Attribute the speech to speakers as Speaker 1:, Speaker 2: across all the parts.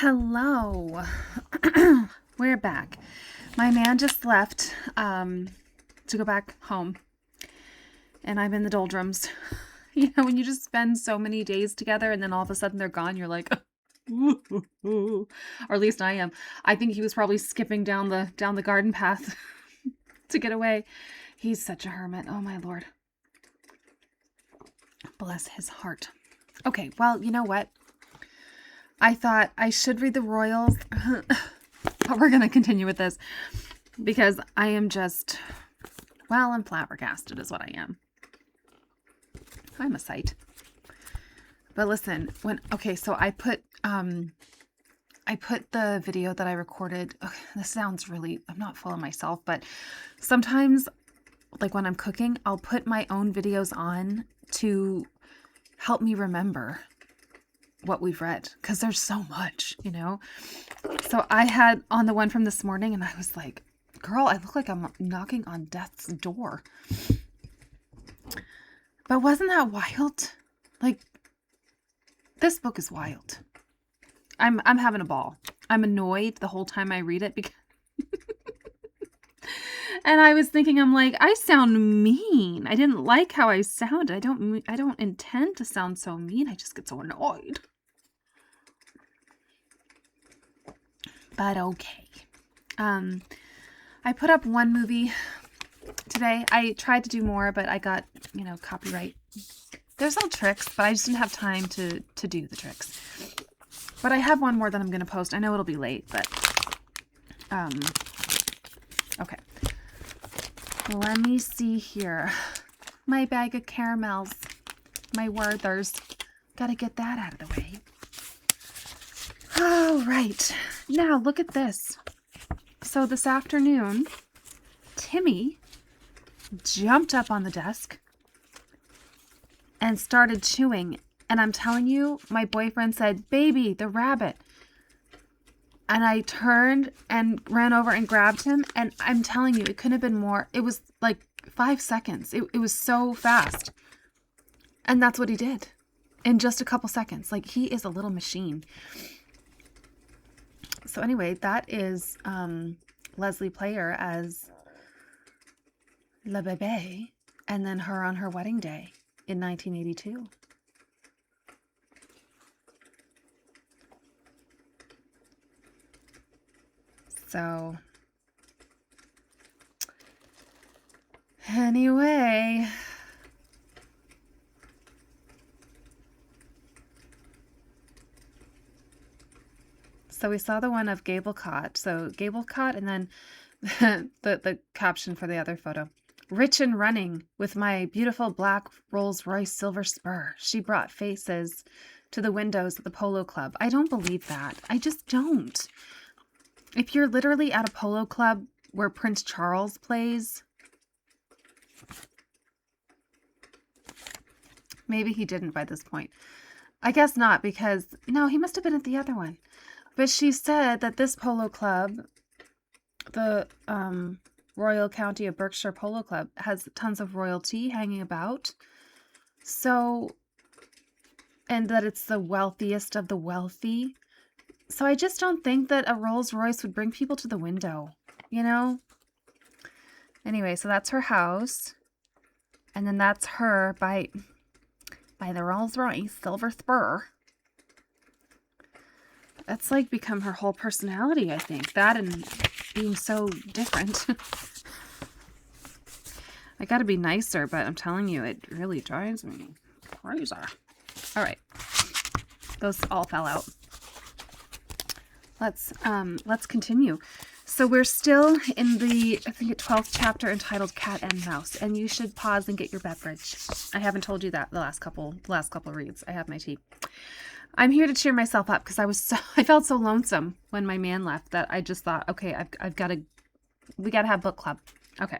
Speaker 1: Hello. We're back. My man just left to go back home, and I'm in the doldrums. You know, when you just spend so many days together and then all of a sudden they're gone, you're like, or at least I am. I think he was probably skipping down the garden path to get away. He's such a hermit. Oh my Lord. Bless his heart. Okay, well, you know what? I thought I should read the Royals, but we're going to continue with this because I am just, well, I'm flabbergasted is what I am. I'm a sight. But listen, so I put the video that I recorded. Okay, this sounds really, I'm not full of myself, but sometimes, like when I'm cooking, I'll put my own videos on to help me remember what we've read, because there's so much, you know. So I had on the one from this morning, and I was like, girl, I look like I'm knocking on death's door. But wasn't that wild? Like, this book is wild. I'm having a ball. I'm annoyed the whole time I read it because and I was thinking, I'm like, I sound mean. I didn't like how I sounded. I don't intend to sound so mean. I just get so annoyed. But okay. I put up one movie today. I tried to do more, but I got, copyright. There's no tricks, but I just didn't have time to do the tricks. But I have one more that I'm going to post. I know it'll be late, but okay. Let me see here. My bag of caramels. My Werthers. Gotta get that out of the way. All right. Now, look at this. So this afternoon, Timmy jumped up on the desk and started chewing. And I'm telling you, my boyfriend said, "Baby, the rabbit." And I turned and ran over and grabbed him. And I'm telling you, it couldn't have been more. It was like 5 seconds. It was so fast. And that's what he did in just a couple seconds. Like, he is a little machine. So anyway, that is Leslie Player as La Bébé, and then her on her wedding day in 1982. So anyway, so we saw the one of Gablecott. So Gablecott, and then the caption for the other photo. "Rich and running with my beautiful black Rolls-Royce silver spur. She brought faces to the windows at the polo club." I don't believe that. I just don't. If you're literally at a polo club where Prince Charles plays, maybe he didn't by this point. I guess not, because no, he must have been at the other one. But she said that this polo club, the Royal County of Berkshire Polo Club, has tons of royalty hanging about. So, and that it's the wealthiest of the wealthy. So I just don't think that a Rolls Royce would bring people to the window, you know? Anyway, so that's her house. And then that's her by the Rolls Royce silver spur. That's like become her whole personality, I think. That and being so different. I gotta be nicer, but I'm telling you, it really drives me crazy. All right. Those all fell out. Let's continue. So we're still in the, I think, 12th chapter entitled Cat and Mouse, and you should pause and get your beverage. I haven't told you that the last couple reads. I have my tea. I'm here to cheer myself up because I felt so lonesome when my man left that I just thought, okay, we gotta have book club. Okay.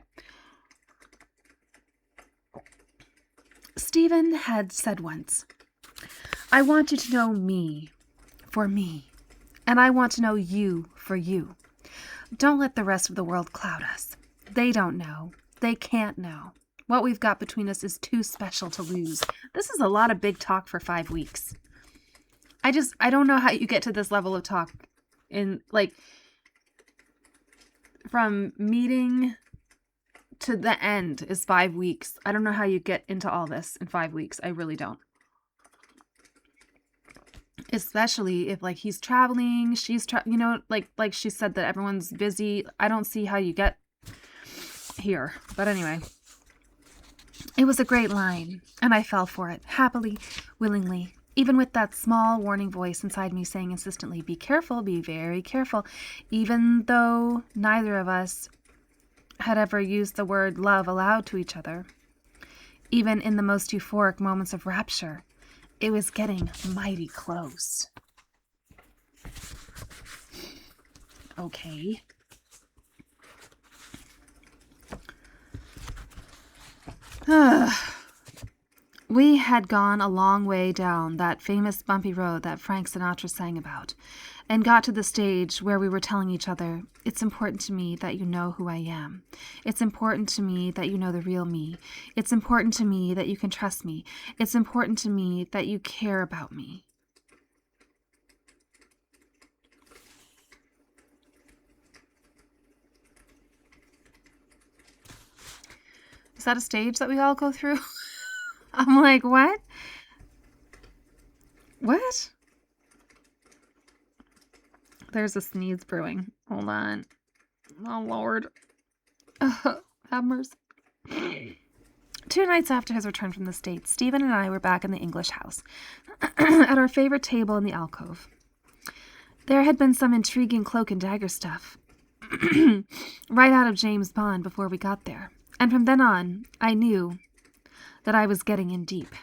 Speaker 1: Stephen had said once, "I want you to know me for me, and I want to know you for you. Don't let the rest of the world cloud us. They don't know. They can't know. What we've got between us is too special to lose." This is a lot of big talk for 5 weeks. I don't know how you get to this level of talk in, like, from meeting to the end is 5 weeks. I don't know how you get into all this in 5 weeks. I really don't. Especially if, like, he's traveling, she's like she said that everyone's busy. I don't see how you get here. But anyway, it was a great line, and I fell for it, happily, willingly, even with that small warning voice inside me saying insistently, be careful, be very careful, even though neither of us had ever used the word love aloud to each other. Even in the most euphoric moments of rapture, it was getting mighty close. Okay. We had gone a long way down that famous bumpy road that Frank Sinatra sang about, and got to the stage where we were telling each other, it's important to me that you know who I am. It's important to me that you know the real me. It's important to me that you can trust me. It's important to me that you care about me. Is that a stage that we all go through? I'm like, what? What? There's a sneeze brewing. Hold on. Oh, Lord. Have mercy. 2 nights after his return from the States, Stephen and I were back in the English house, at our favorite table in the alcove. There had been some intriguing cloak and dagger stuff, right out of James Bond before we got there, and from then on, I knew that I was getting in deep.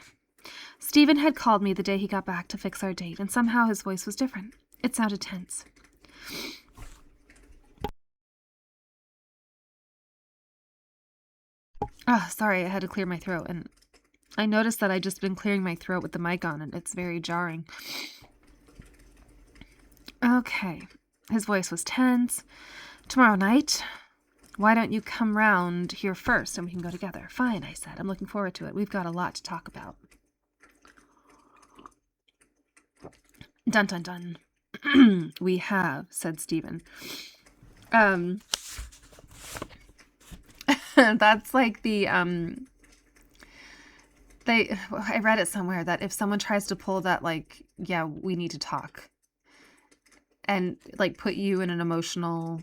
Speaker 1: Stephen had called me the day he got back to fix our date, and somehow his voice was different. It sounded tense. Oh, sorry, I had to clear my throat, and I noticed that I'd just been clearing my throat with the mic on, and it's very jarring. Okay, his voice was tense. Tomorrow night, why don't you come round here first and we can go together? Fine, I said. I'm looking forward to it. We've got a lot to talk about. Dun, dun, dun. We have, said Stephen. That's like the, I read it somewhere that if someone tries to pull that, like, yeah, we need to talk, and like put you in an emotional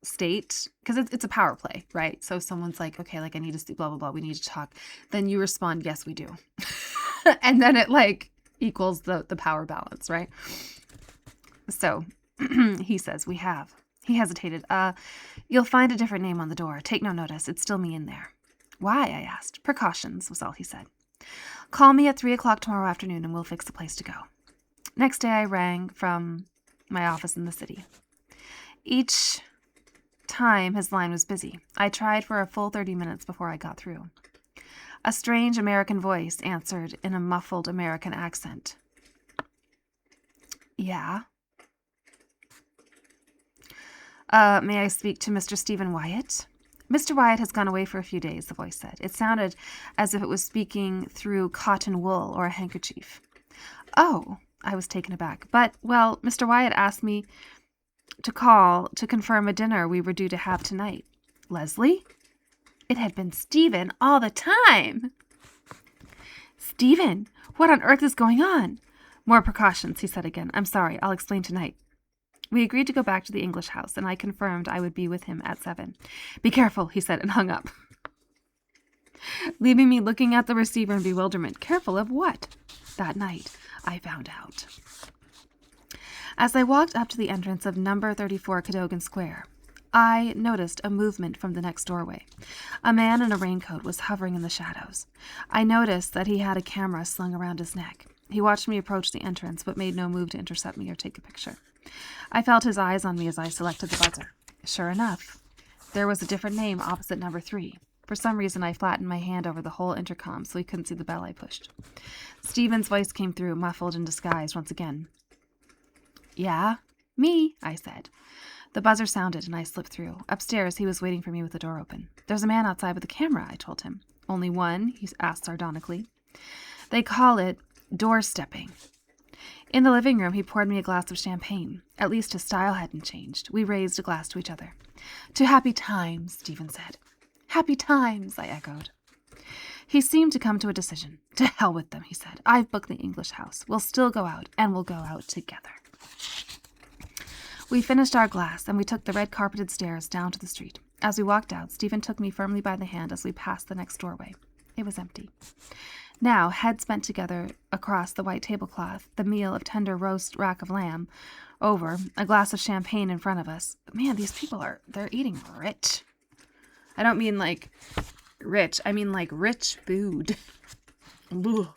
Speaker 1: state, because it's a power play, right? So if someone's like, okay, like I need to see blah, blah, blah, we need to talk, then you respond, yes, we do. And then it like equals the power balance, right? So he says, we have. He hesitated. You'll find a different name on the door. Take no notice. It's still me in there. Why? I asked. Precautions, was all he said. Call me at 3 o'clock tomorrow afternoon and we'll fix a place to go. Next day I rang from my office in the city. Each time his line was busy. I tried for a full 30 minutes before I got through. A strange American voice answered in a muffled American accent. Yeah? May I speak to Mr. Stephen Wyatt? Mr. Wyatt has gone away for a few days, the voice said. It sounded as if it was speaking through cotton wool or a handkerchief. Oh, I was taken aback. But, well, Mr. Wyatt asked me to call to confirm a dinner we were due to have tonight. Leslie? It had been Stephen all the time. Stephen, what on earth is going on? More precautions, he said again. I'm sorry, I'll explain tonight. We agreed to go back to the English house, and I confirmed I would be with him at 7. Be careful, he said, and hung up, leaving me looking at the receiver in bewilderment. Careful of what? That night, I found out. As I walked up to the entrance of number 34 Cadogan Square, I noticed a movement from the next doorway. A man in a raincoat was hovering in the shadows. I noticed that he had a camera slung around his neck. He watched me approach the entrance, but made no move to intercept me or take a picture. I felt his eyes on me as I selected the buzzer. Sure enough, there was a different name opposite number 3. For some reason, I flattened my hand over the whole intercom so he couldn't see the bell I pushed. Stephen's voice came through, muffled and disguised once again. Yeah? Me, I said. The buzzer sounded, and I slipped through. Upstairs, he was waiting for me with the door open. There's a man outside with a camera, I told him. Only one? He asked sardonically. They call it doorstepping. In the living room, he poured me a glass of champagne. At least his style hadn't changed. We raised a glass to each other. To happy times, Stephen said. Happy times, I echoed. He seemed to come to a decision. To hell with them, he said. I've booked the English house. We'll still go out, and we'll go out together. We finished our glass, and we took the red-carpeted stairs down to the street. As we walked out, Stephen took me firmly by the hand as we passed the next doorway. It was empty. Now, heads bent together across the white tablecloth, the meal of tender roast rack of lamb over, a glass of champagne in front of us. Man, these people they're eating rich. I don't mean like rich. I mean like rich food. Ugh.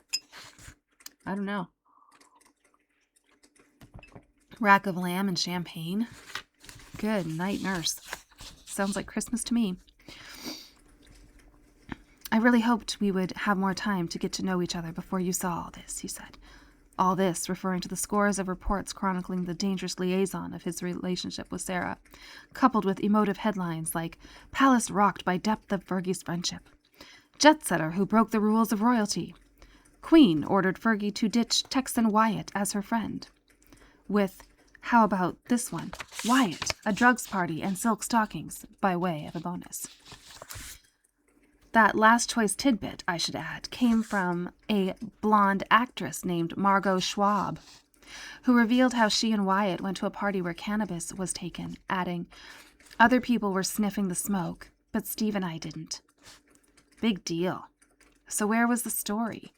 Speaker 1: I don't know. Rack of lamb and champagne. Good night, nurse. Sounds like Christmas to me. I really hoped we would have more time to get to know each other before you saw all this, he said. All this referring to the scores of reports chronicling the dangerous liaison of his relationship with Sarah, coupled with emotive headlines like Palace rocked by depth of Fergie's friendship, Jet-setter who broke the rules of royalty, Queen ordered Fergie to ditch Texan Wyatt as her friend, with, how about this one, Wyatt, a drugs party and silk stockings, by way of a bonus. That last choice tidbit, I should add, came from a blonde actress named Margot Schwab, who revealed how she and Wyatt went to a party where cannabis was taken, adding, other people were sniffing the smoke, but Steve and I didn't. Big deal. So where was the story?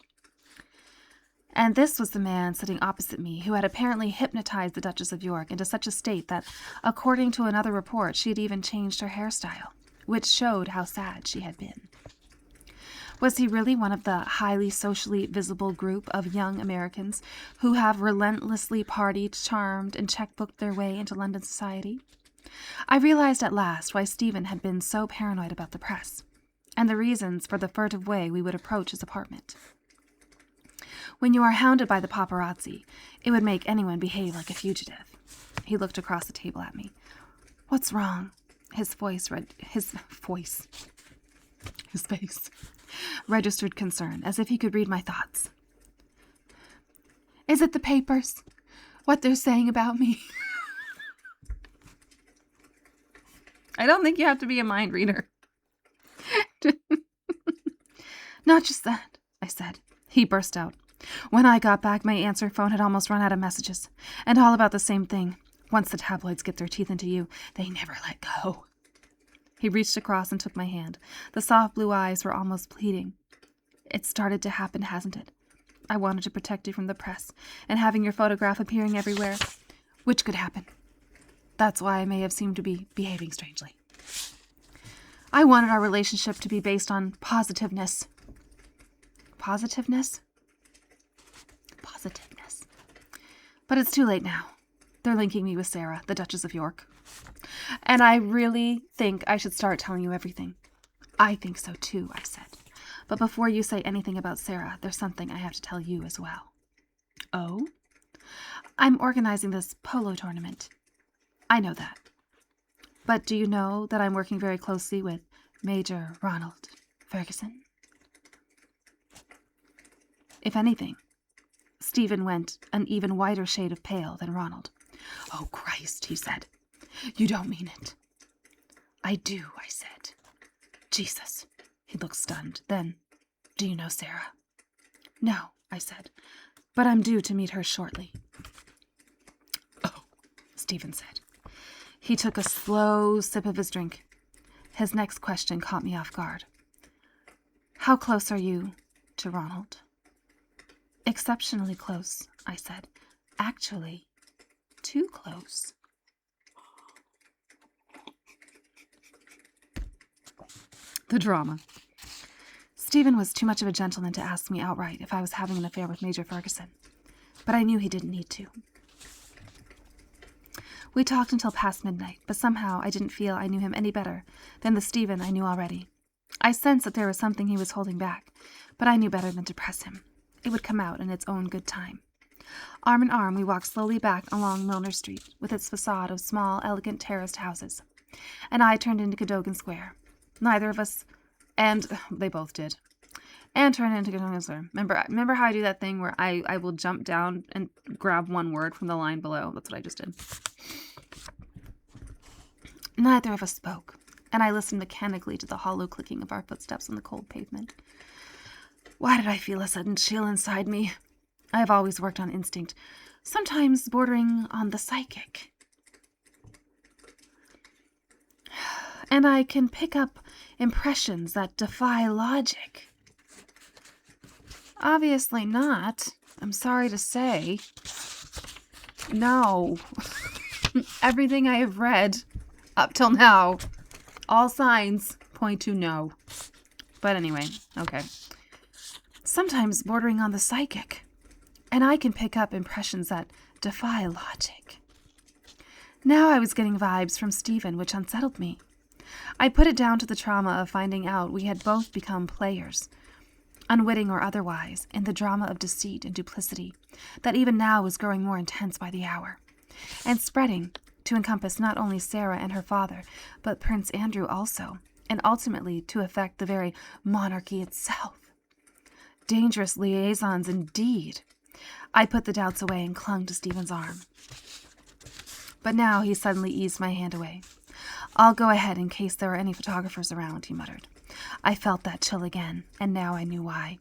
Speaker 1: And this was the man sitting opposite me who had apparently hypnotized the Duchess of York into such a state that, according to another report, she had even changed her hairstyle, which showed how sad she had been. Was he really one of the highly socially visible group of young Americans who have relentlessly partied, charmed, and checkbooked their way into London society? I realized at last why Stephen had been so paranoid about the press, and the reasons for the furtive way we would approach his apartment. When you are hounded by the paparazzi, it would make anyone behave like a fugitive. He looked across the table at me. What's wrong? His face registered concern, as if he could read my thoughts. Is it the papers? What they're saying about me? I don't think you have to be a mind reader. Not just that, I said. He burst out. When I got back, my answer phone had almost run out of messages, and all about the same thing. Once the tabloids get their teeth into you, they never let go. He reached across and took my hand. The soft blue eyes were almost pleading. It's started to happen, hasn't it? I wanted to protect you from the press, and having your photograph appearing everywhere, which could happen. That's why I may have seemed to be behaving strangely. I wanted our relationship to be based on positiveness. Positiveness? Positiveness. But it's too late now. They're linking me with Sarah, the Duchess of York. And I really think I should start telling you everything. I think so too, I said. But before you say anything about Sarah, there's something I have to tell you as well. Oh? I'm organizing this polo tournament. I know that. But do you know that I'm working very closely with Major Ronald Ferguson? If anything, Stephen went an even whiter shade of pale than Ronald. Oh, Christ, he said. You don't mean it. I do, I said. Jesus. He looked stunned. Then, do you know Sarah? No, I said, but I'm due to meet her shortly. Oh, Stephen said. He took a slow sip of his drink. His next question caught me off guard. How close are you to Ronald? Exceptionally close, I said. Actually, too close. The drama. Stephen was too much of a gentleman to ask me outright if I was having an affair with Major Ferguson, but I knew he didn't need to. We talked until past midnight, but somehow I didn't feel I knew him any better than the Stephen I knew already. I sensed that there was something he was holding back, but I knew better than to press him. It would come out in its own good time. Arm in arm, we walked slowly back along Milner Street, with its facade of small, elegant terraced houses, and I turned into Cadogan Square. Neither of us, and they both did. and turn it into a answer. Remember how I do that thing where I will jump down and grab one word from the line below? That's what I just did. Neither of us spoke, and I listened mechanically to the hollow clicking of our footsteps on the cold pavement. Why did I feel a sudden chill inside me? I have always worked on instinct, sometimes bordering on the psychic. And I can pick up impressions that defy logic. Obviously not. I'm sorry to say. No. Everything I have read up till now, all signs point to no. But anyway, okay. Sometimes bordering on the psychic. And I can pick up impressions that defy logic. Now I was getting vibes from Stephen, which unsettled me. I put it down to the trauma of finding out we had both become players, unwitting or otherwise, in the drama of deceit and duplicity that even now was growing more intense by the hour, and spreading to encompass not only Sarah and her father, but Prince Andrew also, and ultimately to affect the very monarchy itself. Dangerous liaisons indeed. I put the doubts away and clung to Stephen's arm. But now he suddenly eased my hand away. I'll go ahead in case there are any photographers around, he muttered. I felt that chill again, and now I knew why.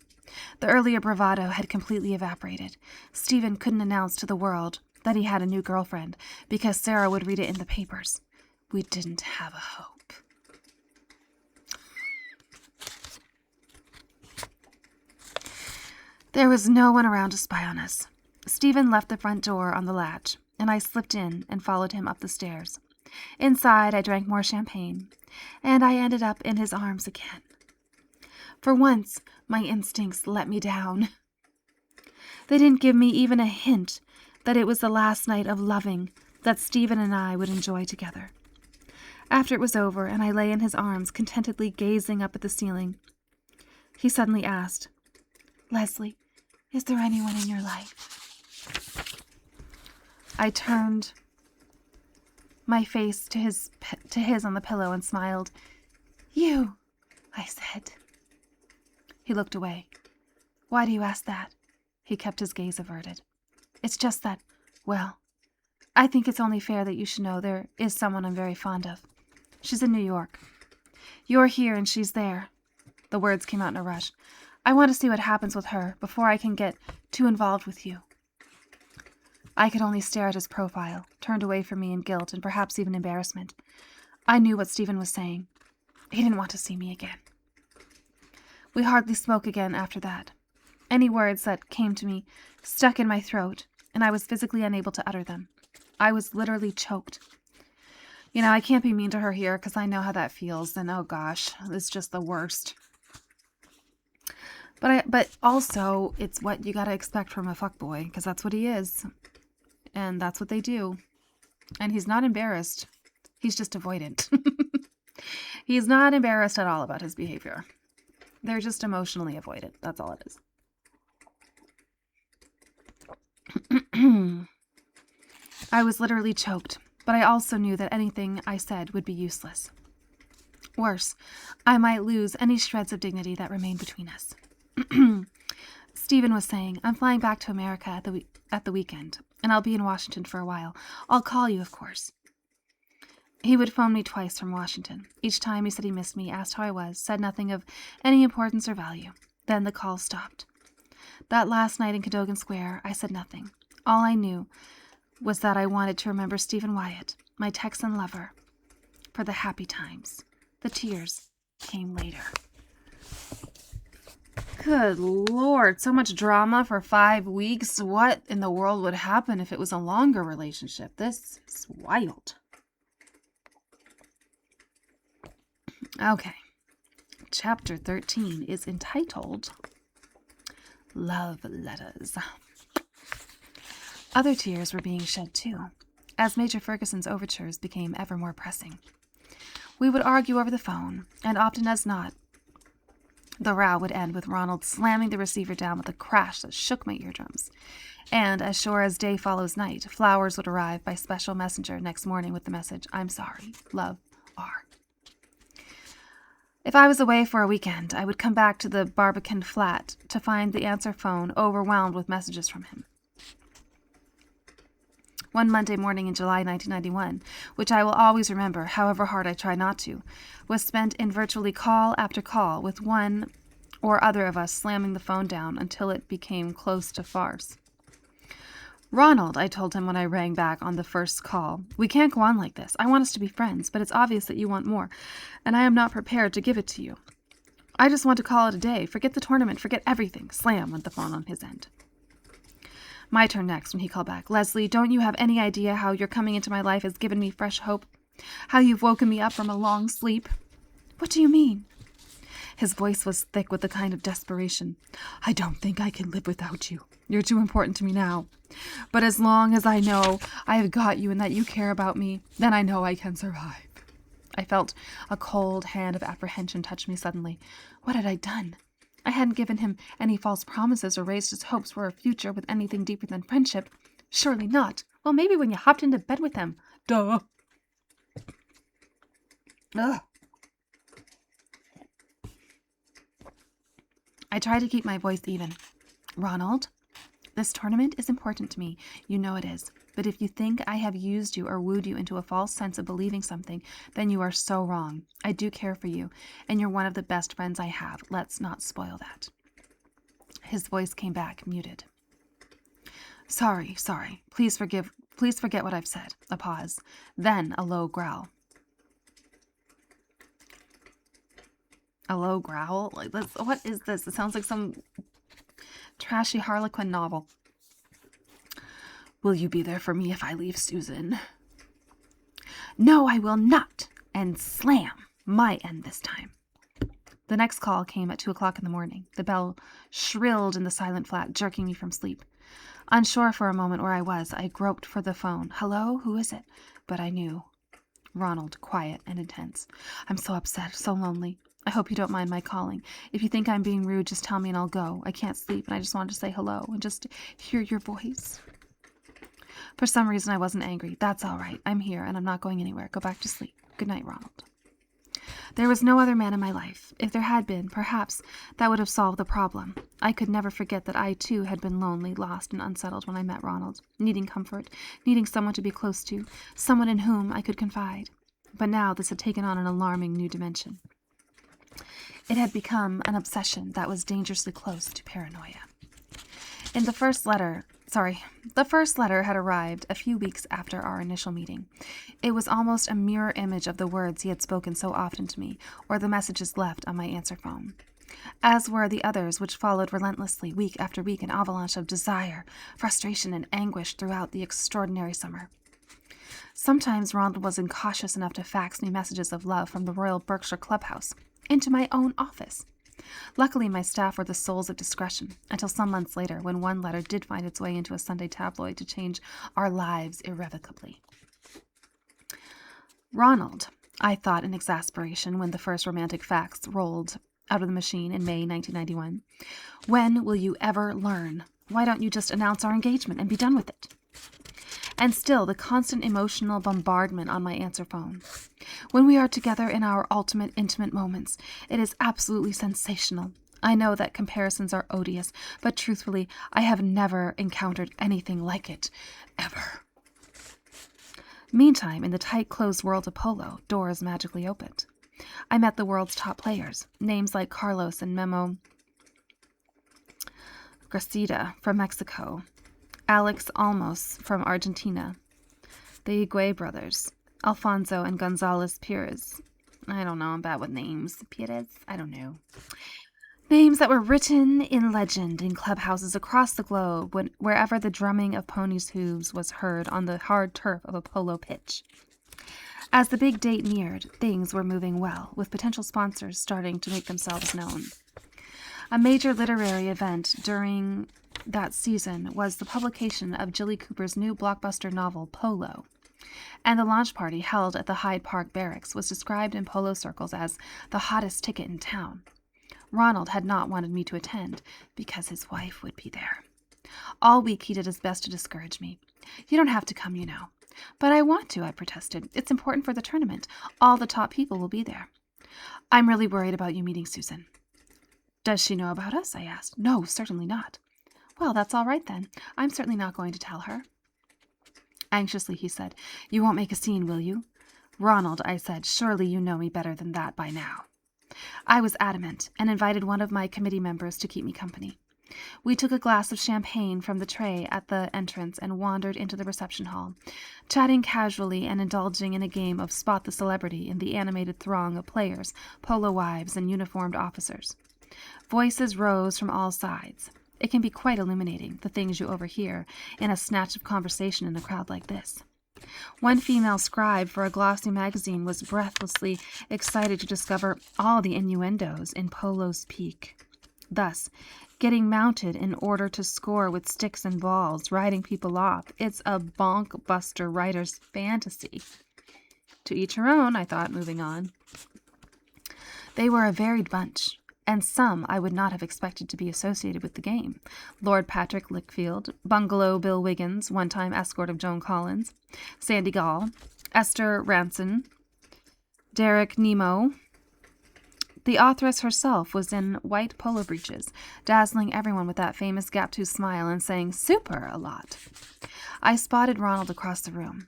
Speaker 1: The earlier bravado had completely evaporated. Stephen couldn't announce to the world that he had a new girlfriend because Sarah would read it in the papers. We didn't have a hope. There was no one around to spy on us. Stephen left the front door on the latch, and I slipped in and followed him up the stairs. Inside, I drank more champagne, and I ended up in his arms again. For once, my instincts let me down. They didn't give me even a hint that it was the last night of loving that Stephen and I would enjoy together. After it was over and I lay in his arms, contentedly gazing up at the ceiling, he suddenly asked, "Leslie, is there anyone in your life?" I turned my face to his on the pillow and smiled. "You," I said. He looked away. "Why do you ask that?" He kept his gaze averted. "It's just that, well, I think it's only fair that you should know there is someone I'm very fond of. She's in New York. You're here and she's there." The words came out in a rush. "I want to see what happens with her before I can get too involved with you." I could only stare at his profile, turned away from me in guilt and perhaps even embarrassment. I knew what Stephen was saying. He didn't want to see me again. We hardly spoke again after that. Any words that came to me stuck in my throat, and I was physically unable to utter them. I was literally choked. I can't be mean to her here because I know how that feels, and oh gosh, it's just the worst. But also, it's what you gotta expect from a fuckboy, because that's what he is. And that's what they do. And he's not embarrassed. He's just avoidant. He's not embarrassed at all about his behavior. They're just emotionally avoidant. That's all it is. I was literally choked, but I also knew that anything I said would be useless. Worse, I might lose any shreds of dignity that remained between us. Stephen was saying, "I'm flying back to America at the weekend, and I'll be in Washington for a while. I'll call you, of course." He would phone me twice from Washington. Each time he said he missed me, asked how I was, said nothing of any importance or value. Then the call stopped. That last night in Cadogan Square, I said nothing. All I knew was that I wanted to remember Stephen Wyatt, my Texan lover, for the happy times. The tears came later. Good Lord, so much drama for 5 weeks. What in the world would happen if it was a longer relationship? This is wild. Okay. Chapter 13 is entitled Love Letters. Other tears were being shed too, as Major Ferguson's overtures became ever more pressing. We would argue over the phone, and often as not, the row would end with Ronald slamming the receiver down with a crash that shook my eardrums. And, as sure as day follows night, flowers would arrive by special messenger next morning with the message, "I'm sorry, love, R." If I was away for a weekend, I would come back to the Barbican flat to find the answer phone overwhelmed with messages from him. One Monday morning in July 1991, which I will always remember, however hard I try not to, was spent in virtually call after call, with one or other of us slamming the phone down until it became close to farce. "Ronald," I told him when I rang back on the first call, "we can't go on like this. I want us to be friends, but it's obvious that you want more, and I am not prepared to give it to you. I just want to call it a day. Forget the tournament. Forget everything." Slam went the phone on his end. My turn next when he called back. "Leslie, don't you have any idea how your coming into my life has given me fresh hope? How you've woken me up from a long sleep?" "What do you mean?" His voice was thick with a kind of desperation. "I don't think I can live without you. You're too important to me now. But as long as I know I have got you and that you care about me, then I know I can survive." I felt a cold hand of apprehension touch me suddenly. What had I done? I hadn't given him any false promises or raised his hopes for a future with anything deeper than friendship. Surely not. Well, maybe when you hopped into bed with him. Duh. Ugh. I tried to keep my voice even. "Ronald, this tournament is important to me. You know it is. But if you think I have used you or wooed you into a false sense of believing something, then you are so wrong. I do care for you, and you're one of the best friends I have. Let's not spoil that." His voice came back, muted. Sorry. Please forget what I've said." A pause. Then a low growl. A low growl? Like this? What is this? It sounds like some trashy Harlequin novel. "Will you be there for me if I leave, Susan?" "No, I will not." And slam. My end this time. The next call came at 2:00 in the morning. The bell shrilled in the silent flat, jerking me from sleep. Unsure for a moment where I was, I groped for the phone. "Hello? Who is it?" But I knew. Ronald, quiet and intense. "I'm so upset, so lonely. I hope you don't mind my calling. If you think I'm being rude, just tell me and I'll go. I can't sleep and I just wanted to say hello and just hear your voice." For some reason, I wasn't angry. "That's all right. I'm here and I'm not going anywhere. Go back to sleep. Good night, Ronald." There was no other man in my life. If there had been, perhaps that would have solved the problem. I could never forget that I, too, had been lonely, lost, and unsettled when I met Ronald, needing comfort, needing someone to be close to, someone in whom I could confide. But now this had taken on an alarming new dimension. It had become an obsession that was dangerously close to paranoia. The first letter had arrived a few weeks after our initial meeting. It was almost a mirror image of the words he had spoken so often to me, or the messages left on my answer phone. As were the others which followed relentlessly, week after week, an avalanche of desire, frustration, and anguish throughout the extraordinary summer. Sometimes Ronald was incautious enough to fax me messages of love from the Royal Berkshire Clubhouse into my own office. Luckily, my staff were the souls of discretion, until some months later, when one letter did find its way into a Sunday tabloid to change our lives irrevocably. "Ronald," I thought in exasperation when the first romantic fax rolled out of the machine in May 1991, "when will you ever learn? Why don't you just announce our engagement and be done with it?" And still the constant emotional bombardment on my answer phone. "When we are together in our ultimate intimate moments, it is absolutely sensational. I know that comparisons are odious, but truthfully, I have never encountered anything like it, ever." Meantime, in the tight, closed world of polo, doors magically opened. I met the world's top players, names like Carlos and Memo Gracida from Mexico, Alex Almos from Argentina, the Higuaín brothers, Alfonso and González Pires. I don't know, I'm bad with names. Pires? I don't know. Names that were written in legend in clubhouses across the globe wherever the drumming of ponies' hooves was heard on the hard turf of a polo pitch. As the big date neared, things were moving well, with potential sponsors starting to make themselves known. A major literary event during that season was the publication of Jilly Cooper's new blockbuster novel, Polo, and the launch party held at the Hyde Park Barracks was described in polo circles as the hottest ticket in town. Ronald had not wanted me to attend because his wife would be there. All week he did his best to discourage me. "You don't have to come, you know." "But I want to," I protested. "It's important for the tournament. All the top people will be there." I'm really worried about you meeting Susan. Does she know about us? I asked. No, certainly not. Well, that's all right then. I'm certainly not going to tell her. Anxiously, he said, You won't make a scene, will you? Ronald, I said, surely you know me better than that by now. I was adamant and invited one of my committee members to keep me company. We took a glass of champagne from the tray at the entrance and wandered into the reception hall, chatting casually and indulging in a game of Spot the Celebrity in the animated throng of players, polo wives, and uniformed officers. Voices rose from all sides. It can be quite illuminating, the things you overhear in a snatch of conversation in a crowd like this. One female scribe for a glossy magazine was breathlessly excited to discover all the innuendos in Polo's Peak. Thus, getting mounted in order to score with sticks and balls, riding people off, it's a bonk-buster writer's fantasy. To each her own, I thought, moving on. They were a varied bunch, and some I would not have expected to be associated with the game. Lord Patrick Lickfield, Bungalow Bill Wiggins, one-time escort of Joan Collins, Sandy Gall, Esther Ranson, Derek Nemo. The authoress herself was in white polo breeches, dazzling everyone with that famous gap-toothed smile and saying "super" a lot. I spotted Ronald across the room.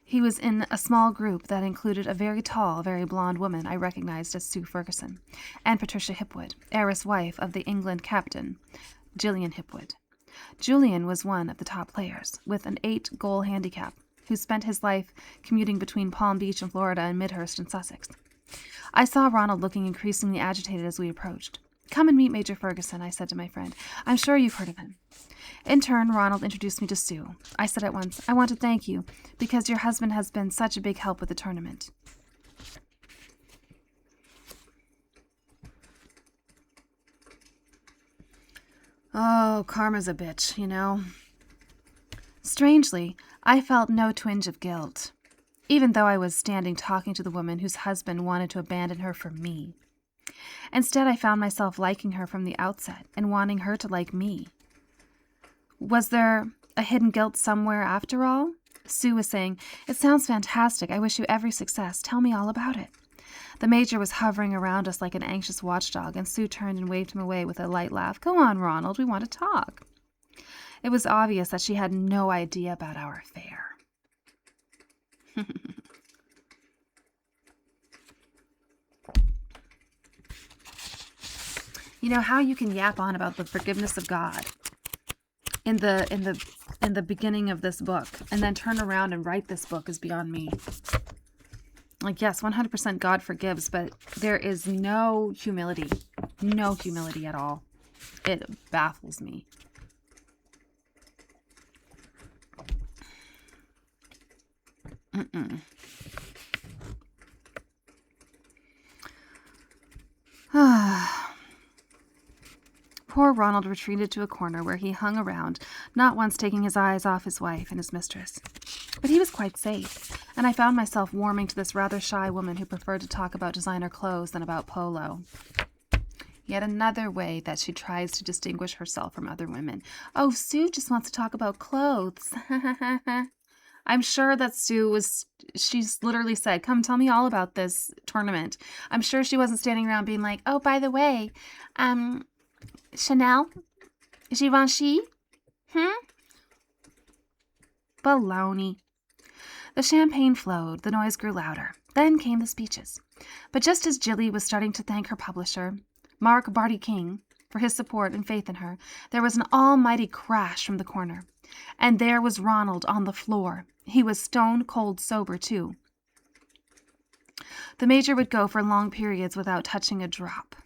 Speaker 1: He was in a small group that included a very tall, very blonde woman I recognized as Sue Ferguson, and Patricia Hipwood, heiress wife of the England captain, Gillian Hipwood. Julian was one of the top players, with an 8-goal handicap, who spent his life commuting between Palm Beach in Florida and Midhurst in Sussex. I saw Ronald looking increasingly agitated as we approached. Come and meet Major Ferguson, I said to my friend. I'm sure you've heard of him. In turn, Ronald introduced me to Sue. I said at once, I want to thank you, because your husband has been such a big help with the tournament. Oh, karma's a bitch, you know. Strangely, I felt no twinge of guilt, even though I was standing talking to the woman whose husband wanted to abandon her for me. Instead, I found myself liking her from the outset and wanting her to like me. Was there a hidden guilt somewhere after all? Sue was saying, It sounds fantastic. I wish you every success. Tell me all about it. The Major was hovering around us like an anxious watchdog, and Sue turned and waved him away with a light laugh. Go on, Ronald. We want to talk. It was obvious that she had no idea about our affair. You know how you can yap on about the forgiveness of God in the beginning of this book, and then turn around and write this book is beyond me. Like, yes, 100% God forgives, but there is no humility at all. It baffles me. Poor Ronald retreated to a corner where he hung around, not once taking his eyes off his wife and his mistress. But he was quite safe, and I found myself warming to this rather shy woman who preferred to talk about designer clothes than about polo. Yet another way that she tries to distinguish herself from other women. Oh, Sue just wants to talk about clothes. I'm sure that she's literally said, come tell me all about this tournament. I'm sure she wasn't standing around being like, oh, by the way, Chanel? Givenchy? Baloney. The champagne flowed, the noise grew louder. Then came the speeches. But just as Jilly was starting to thank her publisher, Mark Barty King, for his support and faith in her, there was an almighty crash from the corner. And there was Ronald on the floor. He was stone cold sober, too. The Major would go for long periods without touching a drop.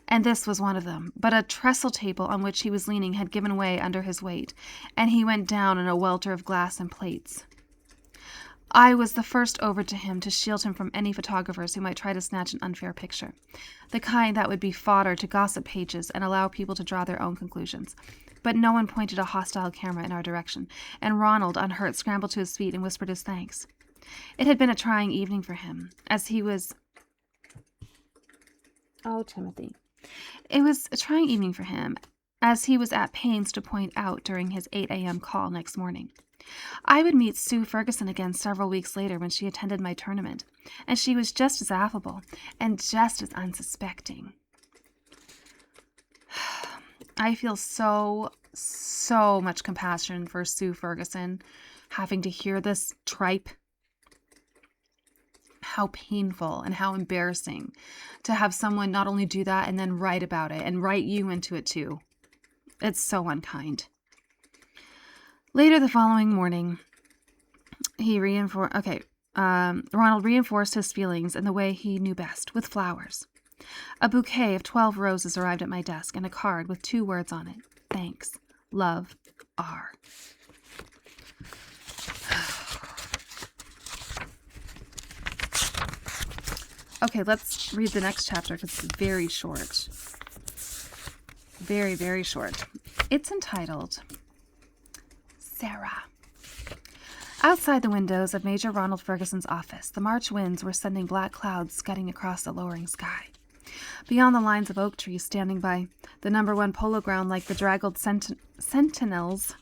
Speaker 1: And this was one of them, but a trestle table on which he was leaning had given way under his weight, and he went down in a welter of glass and plates. I was the first over to him to shield him from any photographers who might try to snatch an unfair picture, the kind that would be fodder to gossip pages and allow people to draw their own conclusions. But no one pointed a hostile camera in our direction, and Ronald, unhurt, scrambled to his feet and whispered his thanks. It had been a trying evening for him, as he was... Oh, Timothy. It was a trying evening for him, as he was at pains to point out during his 8 a.m. call next morning. I would meet Sue Ferguson again several weeks later when she attended my tournament, and she was just as affable and just as unsuspecting. I feel so much compassion for Sue Ferguson having to hear this tripe. How painful and how embarrassing to have someone not only do that and then write about it and write you into it too. It's so unkind. Later the following morning, Ronald reinforced his feelings in the way he knew best, with flowers. A bouquet of 12 roses arrived at my desk and a card with 2 words on it. Thanks. Love, R. Okay, let's read the next chapter because it's very short. Very, very short. It's entitled Sarah. Outside the windows of Major Ronald Ferguson's office, the March winds were sending black clouds scudding across the lowering sky. Beyond the lines of oak trees standing by the No. 1 polo ground like the draggled sentinels,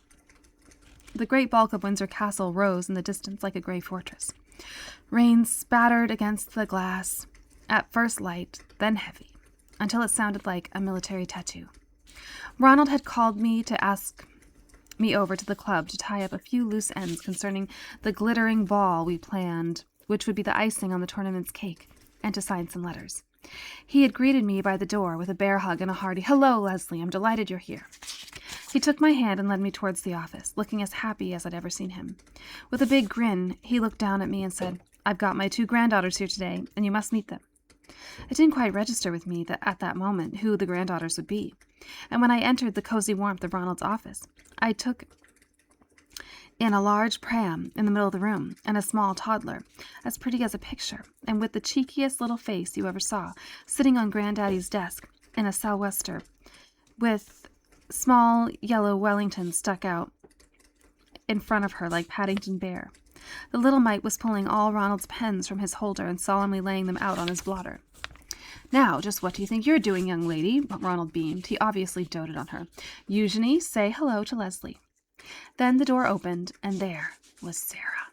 Speaker 1: the great bulk of Windsor Castle rose in the distance like a gray fortress. Rain spattered against the glass, at first light, then heavy, until it sounded like a military tattoo. Ronald had called me to ask me over to the club to tie up a few loose ends concerning the glittering ball we planned, which would be the icing on the tournament's cake, and to sign some letters. He had greeted me by the door with a bear hug and a hearty, "Hello, Leslie, I'm delighted you're here." He took my hand and led me towards the office, looking as happy as I'd ever seen him. With a big grin, he looked down at me and said, "I've got my 2 granddaughters here today, and you must meet them." It didn't quite register with me that at that moment who the granddaughters would be, and when I entered the cozy warmth of Ronald's office, I took in a large pram in the middle of the room, and a small toddler, as pretty as a picture, and with the cheekiest little face you ever saw, sitting on Granddaddy's desk in a sou'wester, with small yellow Wellingtons stuck out in front of her like Paddington Bear. The little mite was pulling all Ronald's pens from his holder and solemnly laying them out on his blotter. "Now, just what do you think you're doing, young lady?" Ronald beamed. He obviously doted on her. "Eugenie, say hello to Leslie." Then the door opened, and there was Sarah.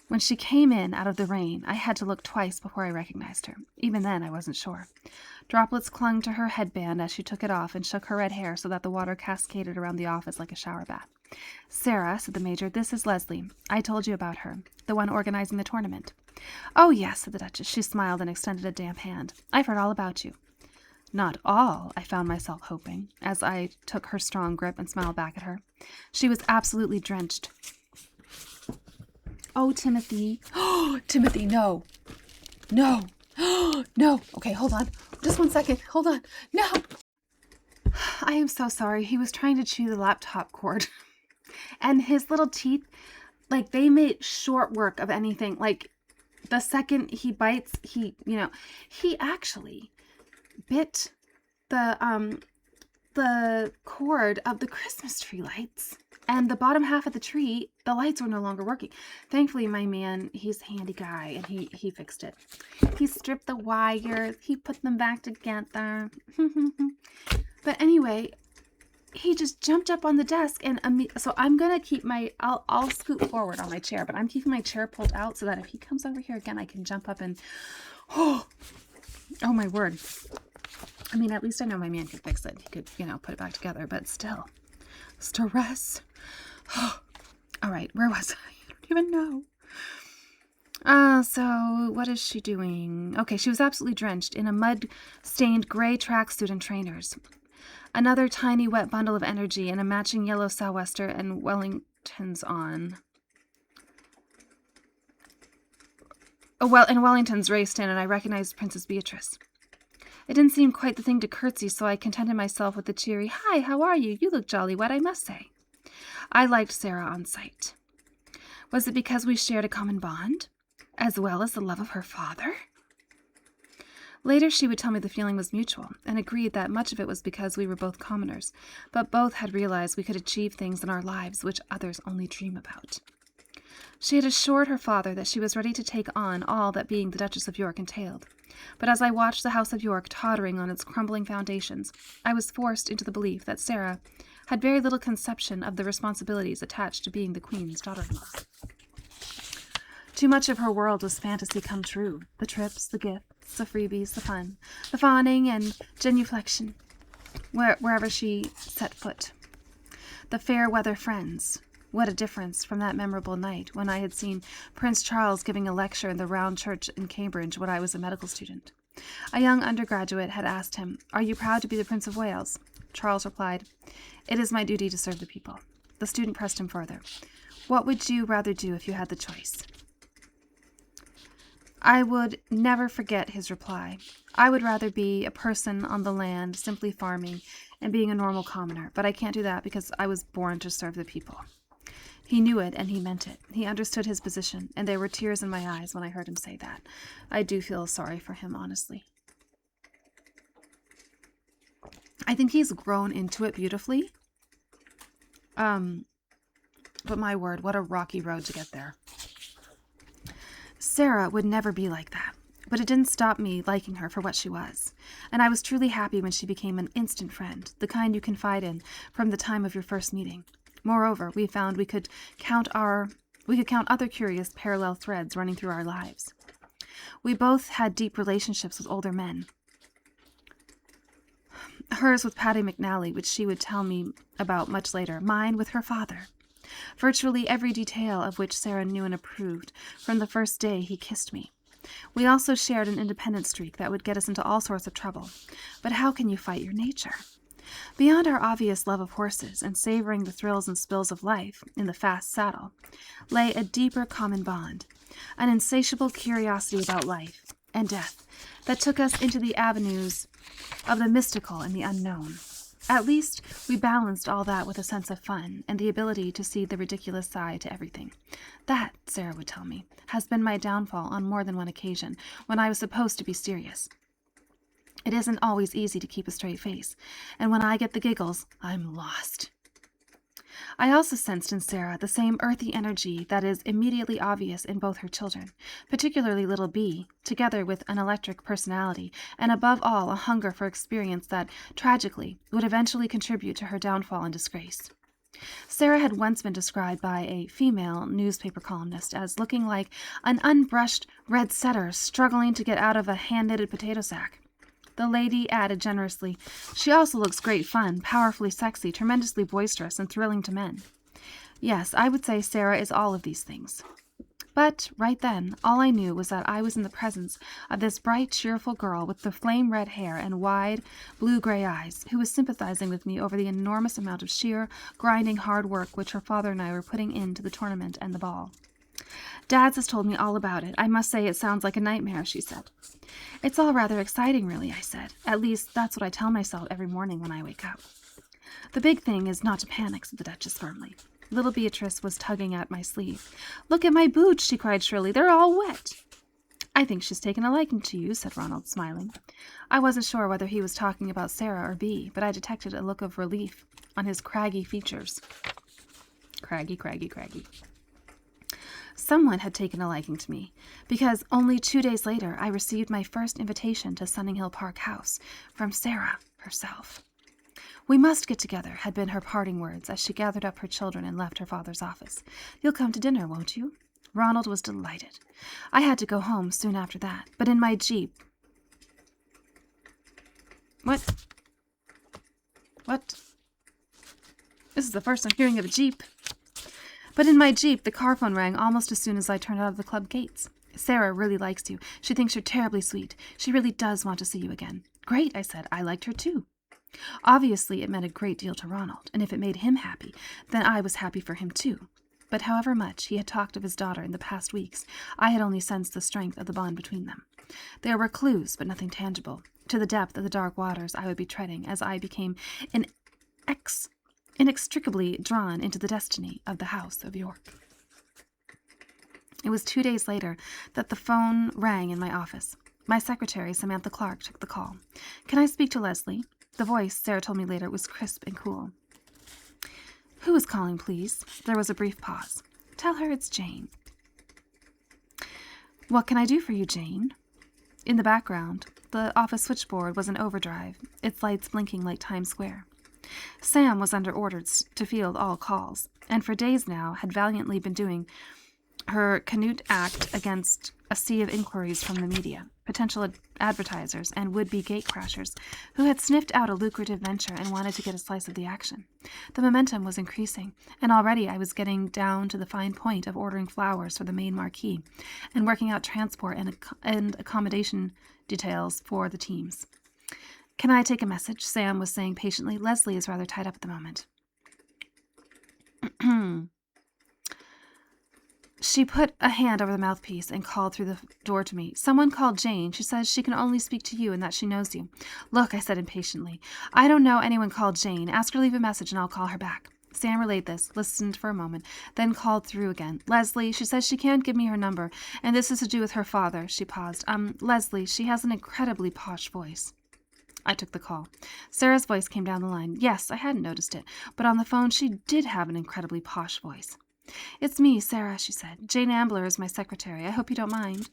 Speaker 1: When she came in out of the rain, I had to look twice before I recognized her. Even then, I wasn't sure. Droplets clung to her headband as she took it off and shook her red hair so that the water cascaded around the office like a shower bath. "Sarah," said the Major, "this is Leslie. I told you about her, the one organizing the tournament." "Oh, yes," said the Duchess. She smiled and extended a damp hand. "I've heard all about you." Not all, I found myself hoping, as I took her strong grip and smiled back at her. She was absolutely drenched. "Oh, Timothy." "Oh, Timothy, no. No. No. Okay, hold on. Just 1 second. Hold on. No. I am so sorry. He was trying to chew the laptop cord. And his little teeth, like, they made short work of anything. Like, the second he bites, he actually bit the cord of the Christmas tree lights, and the bottom half of the tree, the lights were no longer working. Thankfully, my man, he's a handy guy, and he fixed it. He stripped the wires, he put them back together. But anyway, he just jumped up on the desk, and so I'm gonna keep I'll scoot forward on my chair, but I'm keeping my chair pulled out so that if he comes over here again, I can jump up and oh my word. I mean, at least I know my man could fix it. He could, put it back together, but still. Stress. All right, where was I? I don't even know. So what is she doing? Okay, she was absolutely drenched in a mud-stained gray tracksuit and trainers. Another tiny wet bundle of energy and a matching yellow sou'wester and Wellingtons on. And Wellingtons raced in, and I recognized Princess Beatrice. It didn't seem quite the thing to curtsy, so I contented myself with the cheery, "Hi, how are you? You look jolly wet, I must say." I liked Sarah on sight. Was it because we shared a common bond, as well as the love of her father? Later she would tell me the feeling was mutual, and agreed that much of it was because we were both commoners, but both had realized we could achieve things in our lives which others only dream about. She had assured her father that she was ready to take on all that being the Duchess of York entailed. But as I watched the House of York tottering on its crumbling foundations, I was forced into the belief that Sarah had very little conception of the responsibilities attached to being the Queen's daughter-in-law. Too much of her world was fantasy come true. The trips, the gifts, the freebies, the fun, the fawning and genuflection, wherever she set foot. The fair weather friends. What a difference from that memorable night when I had seen Prince Charles giving a lecture in the Round Church in Cambridge when I was a medical student. A young undergraduate had asked him, "Are you proud to be the Prince of Wales?" Charles replied, "It is my duty to serve the people." The student pressed him further. "What would you rather do if you had the choice?" I would never forget his reply. I would rather be a person on the land, simply farming and being a normal commoner, but I can't do that because I was born to serve the people. He knew it, and he meant it. He understood his position, and there were tears in my eyes when I heard him say that. I do feel sorry for him, honestly. I think he's grown into it beautifully. But my word, what a rocky road to get there. Sarah would never be like that, but it didn't stop me liking her for what she was. And I was truly happy when she became an instant friend, the kind you confide in from the time of your first meeting. Moreover, we found we could count other curious parallel threads running through our lives. We both had deep relationships with older men. Hers with Paddy McNally, which she would tell me about much later. Mine with her father. Virtually every detail of which Sarah knew and approved from the first day he kissed me. We also shared an independent streak that would get us into all sorts of trouble. But how can you fight your nature? Beyond our obvious love of horses and savoring the thrills and spills of life in the fast saddle, lay a deeper common bond, an insatiable curiosity about life and death that took us into the avenues of the mystical and the unknown. At least, we balanced all that with a sense of fun and the ability to see the ridiculous side to everything. That, Sarah would tell me, has been my downfall on more than one occasion when I was supposed to be serious. It isn't always easy to keep a straight face, and when I get the giggles, I'm lost. I also sensed in Sarah the same earthy energy that is immediately obvious in both her children, particularly little Bee, together with an electric personality, and above all a hunger for experience that, tragically, would eventually contribute to her downfall and disgrace. Sarah had once been described by a female newspaper columnist as looking like an unbrushed red setter struggling to get out of a hand-knitted potato sack. The lady added generously, "She also looks great fun, powerfully sexy, tremendously boisterous, and thrilling to men." Yes, I would say Sarah is all of these things. But, right then, all I knew was that I was in the presence of this bright, cheerful girl with the flame-red hair and wide, blue-gray eyes, who was sympathizing with me over the enormous amount of sheer, grinding hard work which her father and I were putting into the tournament and the ball. "Dad's has told me all about it. I must say it sounds like a nightmare," she said. "It's all rather exciting, really," I said. "At least, that's what I tell myself every morning when I wake up." "The big thing is not to panic," said the Duchess firmly. Little Beatrice was tugging at my sleeve. "Look at my boots," she cried shrilly. "They're all wet." "I think she's taken a liking to you," said Ronald, smiling. I wasn't sure whether he was talking about Sarah or Bee, but I detected a look of relief on his craggy features. Craggy. Someone had taken a liking to me, because only 2 days later I received my first invitation to Sunninghill Park House from Sarah herself. "We must get together," had been her parting words as she gathered up her children and left her father's office. "You'll come to dinner, won't you?" Ronald was delighted. I had to go home soon after that, but in my Jeep... What? This is the first I'm hearing of a Jeep. But in my Jeep, the car phone rang almost as soon as I turned out of the club gates. "Sarah really likes you. She thinks you're terribly sweet. She really does want to see you again." "Great," I said. I liked her too. Obviously, it meant a great deal to Ronald, and if it made him happy, then I was happy for him too. But however much he had talked of his daughter in the past weeks, I had only sensed the strength of the bond between them. There were clues, but nothing tangible, to the depth of the dark waters I would be treading as I became inextricably drawn into the destiny of the House of York. It was 2 days later that the phone rang in my office. My secretary, Samantha Clark, took the call. "Can I speak to Leslie?" The voice, Sarah told me later, was crisp and cool. "Who is calling, please?" There was a brief pause. "Tell her it's Jane." "What can I do for you, Jane?" In the background, the office switchboard was in overdrive, its lights blinking like Times Square. Sam was under orders to field all calls, and for days now had valiantly been doing her Canute act against a sea of inquiries from the media, potential advertisers, and would-be gatecrashers who had sniffed out a lucrative venture and wanted to get a slice of the action. The momentum was increasing, and already I was getting down to the fine point of ordering flowers for the main marquee and working out transport and accommodation details for the teams. "Can I take a message?" Sam was saying patiently. "Leslie is rather tied up at the moment." She put a hand over the mouthpiece and called through the door to me. "Someone called Jane. She says she can only speak to you and that she knows you." "Look," I said impatiently, "I don't know anyone called Jane. Ask her to leave a message and I'll call her back." Sam relayed this, listened for a moment, then called through again. "Leslie, she says she can't give me her number, and this is to do with her father." She paused. Leslie, she has an incredibly posh voice." I took the call. Sarah's voice came down the line. Yes, I hadn't noticed it, but on the phone she did have an incredibly posh voice. "It's me, Sarah," she said. "Jane Ambler is my secretary. I hope you don't mind."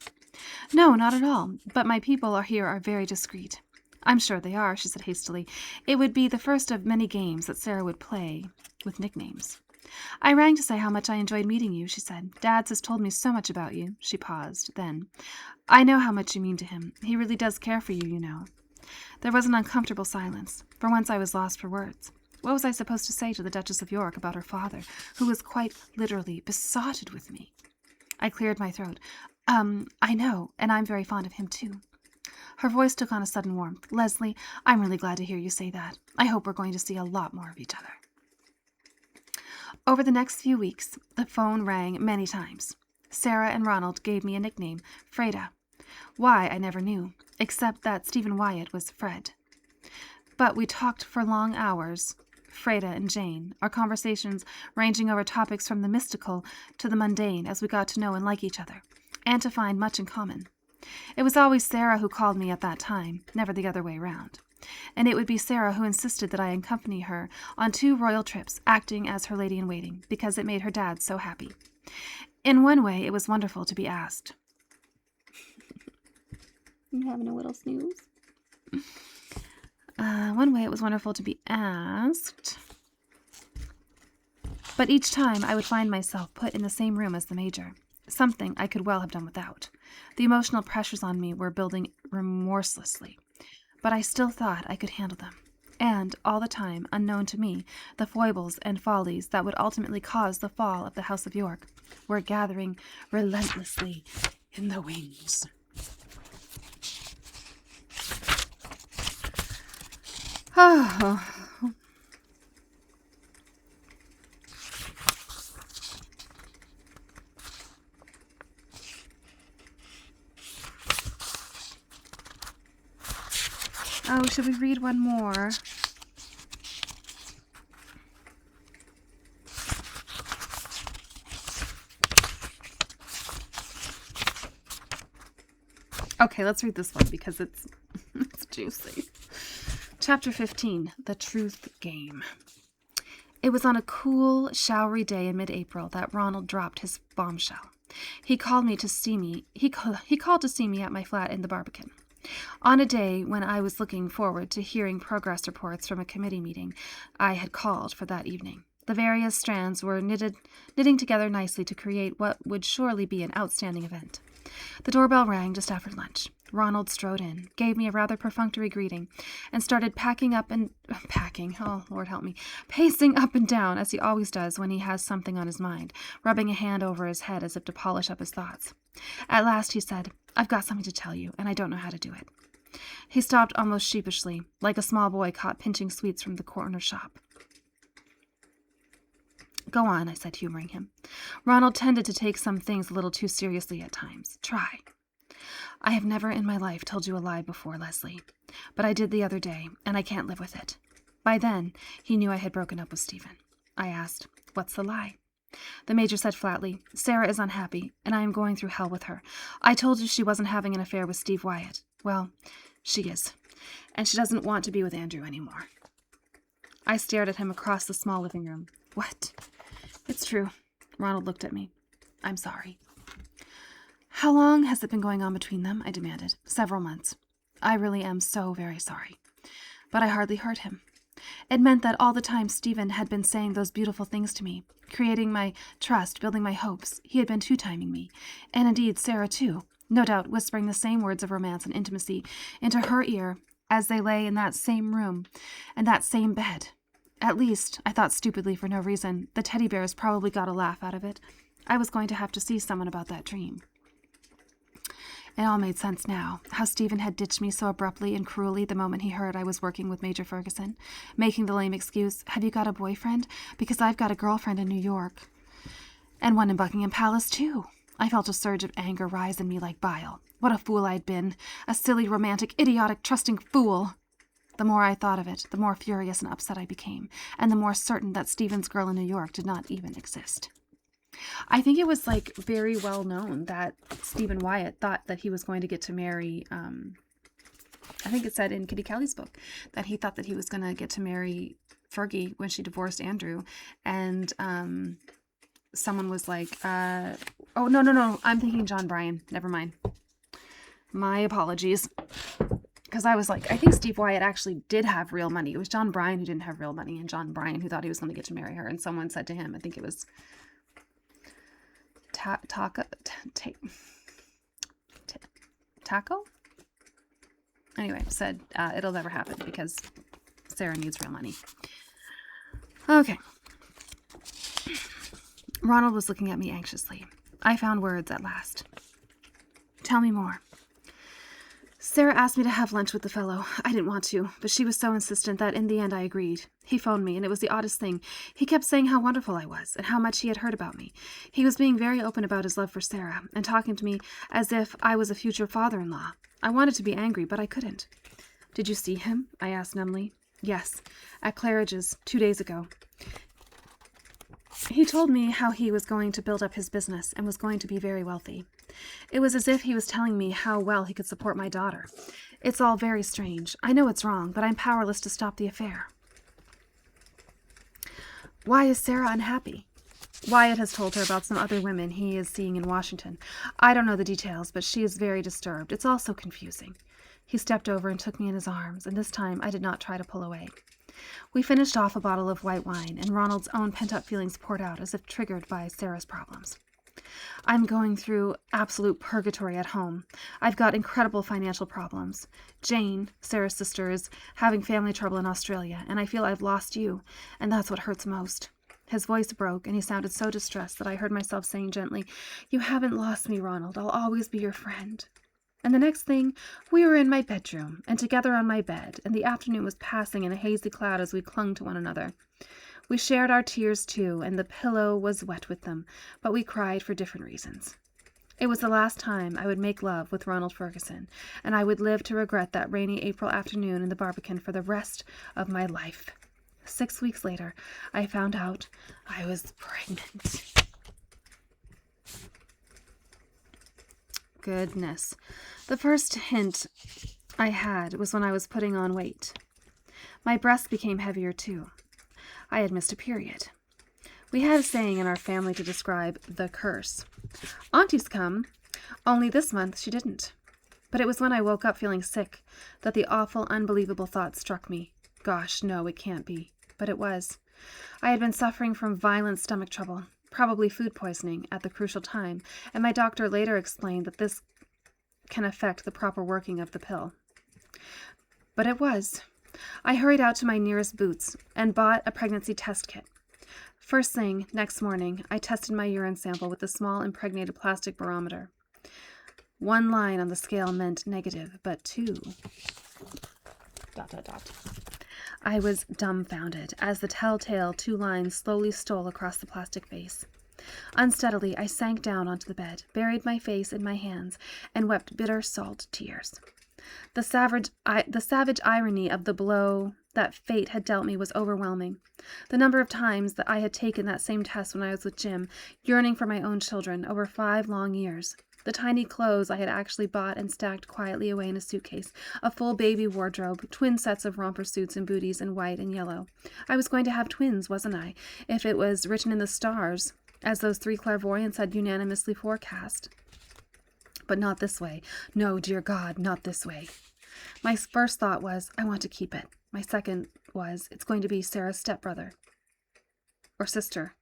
Speaker 1: "No, not at all, but my people here are very discreet." "I'm sure they are," she said hastily. It would be the first of many games that Sarah would play with nicknames. "I rang to say how much I enjoyed meeting you," she said. "Dad's has told me so much about you." She paused. Then, "I know how much you mean to him. He really does care for you, you know." There was an uncomfortable silence. For once I was lost for words. What was I supposed to say to the Duchess of York about her father, who was quite literally besotted with me? I cleared my throat. I know, and I'm very fond of him, too." Her voice took on a sudden warmth. "Leslie, I'm really glad to hear you say that. I hope we're going to see a lot more of each other." Over the next few weeks, the phone rang many times. Sarah and Ronald gave me a nickname, Freda. Why, I never knew, except that Stephen Wyatt was Fred. But we talked for long hours, Freda and Jane, our conversations ranging over topics from the mystical to the mundane as we got to know and like each other, and to find much in common. It was always Sarah who called me at that time, never the other way round. And it would be Sarah who insisted that I accompany her on 2 royal trips, acting as her lady-in-waiting, because it made her dad so happy. In one way, it was wonderful to be asked. You having a little snooze? One way it was wonderful to be asked. But each time I would find myself put in the same room as the Major, something I could well have done without. The emotional pressures on me were building remorselessly, but I still thought I could handle them. And, all the time, unknown to me, the foibles and follies that would ultimately cause the fall of the House of York were gathering relentlessly in the wings. Oh. Oh, should we read one more? Okay, let's read this one because it's juicy. Chapter 15, The Truth Game. It was on a cool, showery day in mid-April that Ronald dropped his bombshell. He called to see me at my flat in the Barbican. On a day when I was looking forward to hearing progress reports from a committee meeting I had called for that evening. The various strands were knitting together nicely to create what would surely be an outstanding event. The doorbell rang just after lunch. Ronald strode in, gave me a rather perfunctory greeting, and started pacing up and down as he always does when he has something on his mind, rubbing a hand over his head as if to polish up his thoughts. At last he said, "I've got something to tell you, and I don't know how to do it." He stopped almost sheepishly, like a small boy caught pinching sweets from the corner shop. "Go on," I said, humoring him. Ronald tended to take some things a little too seriously at times. "Try." "I have never in my life told you a lie before, Leslie, but I did the other day, and I can't live with it." By then, he knew I had broken up with Stephen. I asked, "What's the lie?" The Major said flatly, "Sarah is unhappy, and I am going through hell with her. I told you she wasn't having an affair with Steve Wyatt. Well, she is, and she doesn't want to be with Andrew anymore." I stared at him across the small living room. "What?" "It's true." Ronald looked at me. "I'm sorry." "How long has it been going on between them?" I demanded. "Several months. I really am so very sorry." But I hardly heard him. It meant that all the time Stephen had been saying those beautiful things to me, creating my trust, building my hopes, he had been two-timing me. And indeed, Sarah, too, no doubt whispering the same words of romance and intimacy into her ear as they lay in that same room and that same bed. At least, I thought stupidly for no reason, the teddy bears probably got a laugh out of it. I was going to have to see someone about that dream. It all made sense now, how Stephen had ditched me so abruptly and cruelly the moment he heard I was working with Major Ferguson, making the lame excuse, "Have you got a boyfriend? Because I've got a girlfriend in New York. And one in Buckingham Palace, too." I felt a surge of anger rise in me like bile. What a fool I'd been. A silly, romantic, idiotic, trusting fool. The more I thought of it, the more furious and upset I became, and the more certain that Stephen's girl in New York did not even exist. I think it was very well known that Stephen Wyatt thought that he was going to get to marry, I think it said in Kitty Kelly's book that he thought that he was going to get to marry Fergie when she divorced Andrew. And someone was like, oh, no, I'm thinking John Bryan. Never mind. My apologies. Because I was like, I think Steve Wyatt actually did have real money. It was John Bryan who didn't have real money, and John Bryan who thought he was going to get to marry her. And someone said to him, I think it was Taco? Anyway, said it'll never happen because Sarah needs real money. Okay. Ronald was looking at me anxiously. I found words at last. "Tell me more." "Sarah asked me to have lunch with the fellow. I didn't want to, but she was so insistent that in the end I agreed. He phoned me, and it was the oddest thing. He kept saying how wonderful I was, and how much he had heard about me. He was being very open about his love for Sarah, and talking to me as if I was a future father-in-law. I wanted to be angry, but I couldn't. "Did you see him?" I asked numbly. "Yes, at Claridge's 2 days ago. He told me how he was going to build up his business and was going to be very wealthy. It was as if he was telling me how well he could support my daughter. It's all very strange. I know it's wrong, but I'm powerless to stop the affair." "Why is Sarah unhappy?" "Wyatt has told her about some other women he is seeing in Washington. I don't know the details, but she is very disturbed. It's all so confusing." He stepped over and took me in his arms, and this time I did not try to pull away. We finished off a bottle of white wine, and Ronald's own pent-up feelings poured out as if triggered by Sarah's problems. "I'm going through absolute purgatory at home. I've got incredible financial problems. Jane, Sarah's sister, is having family trouble in Australia, and I feel I've lost you, and that's what hurts most." His voice broke, and he sounded so distressed that I heard myself saying gently, "You haven't lost me, Ronald. I'll always be your friend." And the next thing, we were in my bedroom, and together on my bed, and the afternoon was passing in a hazy cloud as we clung to one another. We shared our tears, too, and the pillow was wet with them, but we cried for different reasons. It was the last time I would make love with Ronald Ferguson, and I would live to regret that rainy April afternoon in the Barbican for the rest of my life. 6 weeks later, I found out I was pregnant. Goodness. The first hint I had was when I was putting on weight. My breasts became heavier, too. I had missed a period. We had a saying in our family to describe the curse. Auntie's come, only this month she didn't. But it was when I woke up feeling sick that the awful, unbelievable thought struck me. Gosh, no, it can't be. But it was. I had been suffering from violent stomach trouble, probably food poisoning, at the crucial time, and my doctor later explained that this can affect the proper working of the pill. But it was. I hurried out to my nearest Boots and bought a pregnancy test kit. First thing, next morning, I tested my urine sample with a small impregnated plastic barometer. 1 line on the scale meant negative, but 2... ... I was dumbfounded as the telltale 2 lines slowly stole across the plastic base. Unsteadily, I sank down onto the bed, buried my face in my hands, and wept bitter salt tears. The savage irony of the blow that fate had dealt me was overwhelming. The number of times that I had taken that same test when I was with Jim, yearning for my own children, over 5 long years. The tiny clothes I had actually bought and stacked quietly away in a suitcase, a full baby wardrobe, twin sets of romper suits and booties in white and yellow. I was going to have twins, wasn't I, if it was written in the stars, as those 3 clairvoyants had unanimously forecast. But not this way. No, dear God, not this way. My first thought was, I want to keep it. My second was, it's going to be Sarah's stepbrother. Or sister.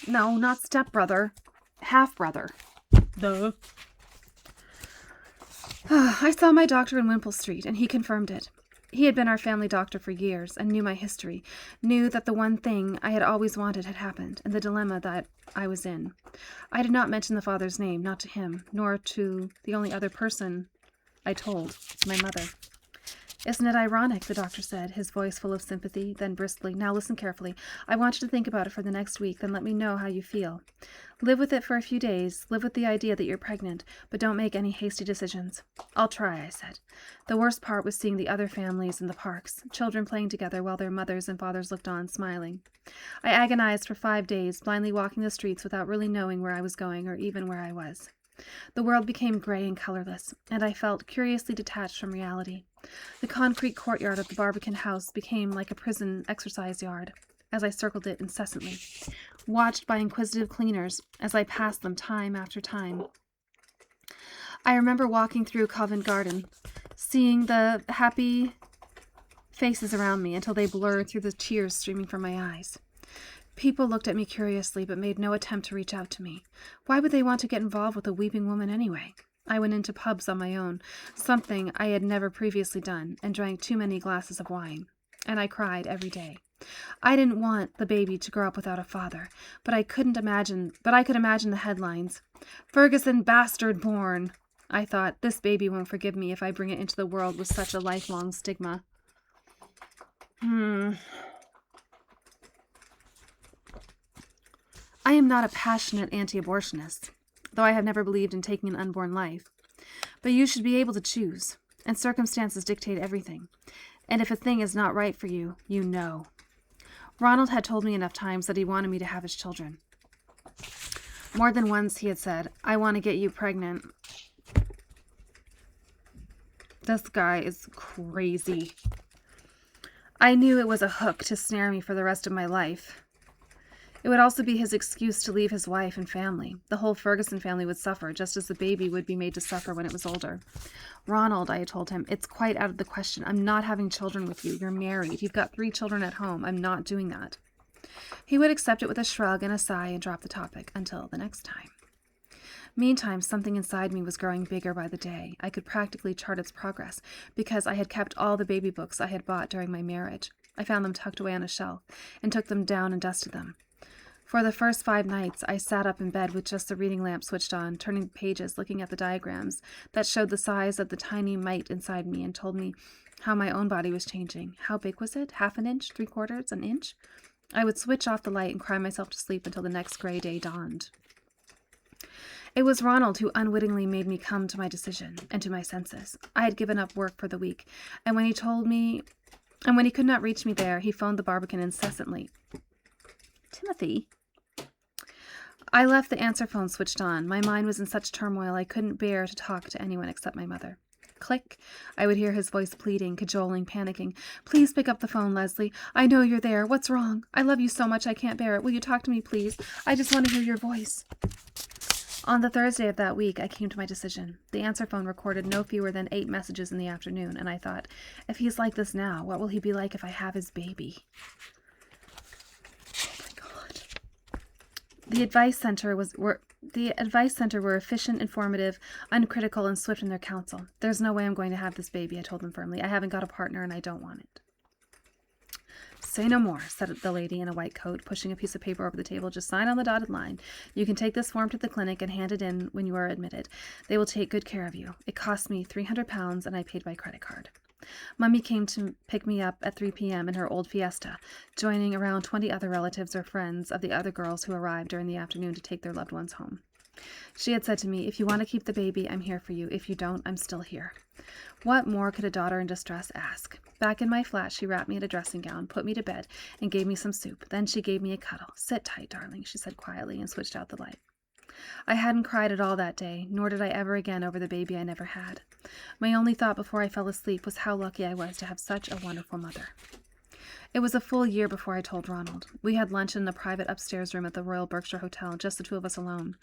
Speaker 1: No, not stepbrother. Half-brother. Duh. I saw my doctor in Wimpole Street, and he confirmed it. He had been our family doctor for years and knew my history, knew that the one thing I had always wanted had happened, and the dilemma that I was in. I did not mention the father's name, not to him, nor to the only other person I told, my mother. Isn't it ironic, the doctor said, his voice full of sympathy, then briskly. Now listen carefully. I want you to think about it for the next week, then let me know how you feel. Live with it for a few days. Live with the idea that you're pregnant, but don't make any hasty decisions. I'll try, I said. The worst part was seeing the other families in the parks, children playing together while their mothers and fathers looked on, smiling. I agonized for 5 days, blindly walking the streets without really knowing where I was going or even where I was. The world became gray and colorless, and I felt curiously detached from reality. The concrete courtyard of the Barbican house became like a prison exercise yard, as I circled it incessantly, watched by inquisitive cleaners as I passed them time after time. I remember walking through Covent Garden, seeing the happy faces around me until they blurred through the tears streaming from my eyes. People looked at me curiously, but made no attempt to reach out to me. Why would they want to get involved with a weeping woman anyway? I went into pubs on my own, something I had never previously done, and drank too many glasses of wine. And I cried every day. I didn't want the baby to grow up without a father, but I could imagine the headlines. Ferguson bastard born. I thought, this baby won't forgive me if I bring it into the world with such a lifelong stigma. I am not a passionate anti-abortionist, though I have never believed in taking an unborn life. But you should be able to choose, and circumstances dictate everything. And if a thing is not right for you, you know. Ronald had told me enough times that he wanted me to have his children. More than once he had said, I want to get you pregnant. This guy is crazy. I knew it was a hook to snare me for the rest of my life. It would also be his excuse to leave his wife and family. The whole Ferguson family would suffer, just as the baby would be made to suffer when it was older. Ronald, I had told him, it's quite out of the question. I'm not having children with you. You're married. You've got 3 children at home. I'm not doing that. He would accept it with a shrug and a sigh and drop the topic until the next time. Meantime, something inside me was growing bigger by the day. I could practically chart its progress because I had kept all the baby books I had bought during my marriage. I found them tucked away on a shelf and took them down and dusted them. For the first 5 nights, I sat up in bed with just the reading lamp switched on, turning the pages, looking at the diagrams that showed the size of the tiny mite inside me and told me how my own body was changing. How big was it? 1/2 inch? 3/4? An inch? I would switch off the light and cry myself to sleep until the next gray day dawned. It was Ronald who unwittingly made me come to my decision and to my senses. I had given up work for the week, and when he could not reach me there, he phoned the Barbican incessantly. Timothy? I left the answer phone switched on. My mind was in such turmoil I couldn't bear to talk to anyone except my mother. Click. I would hear his voice pleading, cajoling, panicking. Please pick up the phone, Leslie. I know you're there. What's wrong? I love you so much I can't bear it. Will you talk to me, please? I just want to hear your voice. On the Thursday of that week, I came to my decision. The answer phone recorded no fewer than 8 messages in the afternoon, and I thought, if he's like this now, what will he be like if I have his baby? The advice center were efficient, informative, uncritical, and swift in their counsel. There's no way I'm going to have this baby, I told them firmly. I haven't got a partner, and I don't want it. Say no more, said the lady in a white coat, pushing a piece of paper over the table. Just sign on the dotted line. You can take this form to the clinic and hand it in when you are admitted. They will take good care of you. It cost me £300, and I paid by credit card. Mummy came to pick me up at 3 p.m. in her old Fiesta, joining around 20 other relatives or friends of the other girls who arrived during the afternoon to take their loved ones home. She had said to me, if you want to keep the baby, I'm here for you. If you don't, I'm still here. What more could a daughter in distress ask? Back in my flat, she wrapped me in a dressing gown, put me to bed, and gave me some soup. Then she gave me a cuddle. Sit tight, darling, she said quietly, and switched out the light. I hadn't cried at all that day, nor did I ever again over the baby I never had. My only thought before I fell asleep was how lucky I was to have such a wonderful mother. It was a full year before I told Ronald. We had lunch in the private upstairs room at the Royal Berkshire Hotel, just the 2 of us alone.